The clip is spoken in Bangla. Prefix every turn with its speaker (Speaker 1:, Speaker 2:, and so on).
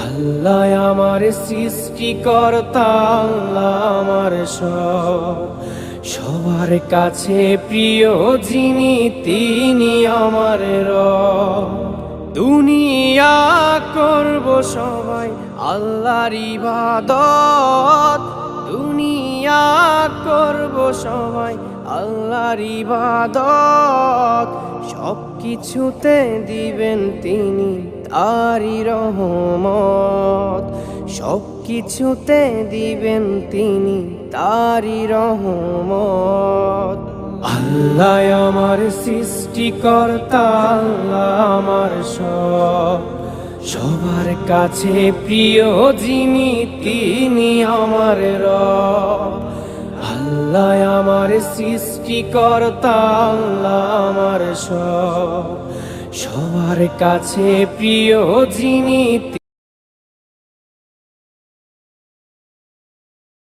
Speaker 1: আল্লাহ আমার সৃষ্টিকর্তা, আল্লাহ আমার সব, সবার কাছে প্রিয় যিনি তিনি আমার রব। দুনিয়া করব সবাই আল্লাহর ইবাদত, দুনিয়া করব সবাই আল্লাহর ইবাদত, সব কিছুতে দিবেন তিনি তারি রহমত, সব কিছুতে দিবেন তিনি তারি রহমত। আল্লাহ আমার সৃষ্টিকর্তা, আল্লাহ আমার সব, সবার কাছে প্রিয় যিনি তিনি আমার রব। আল্লাহ আমার সৃষ্টিকর্তা, আল্লাহ আমার সব, সবার কাছে প্রিয় যিনি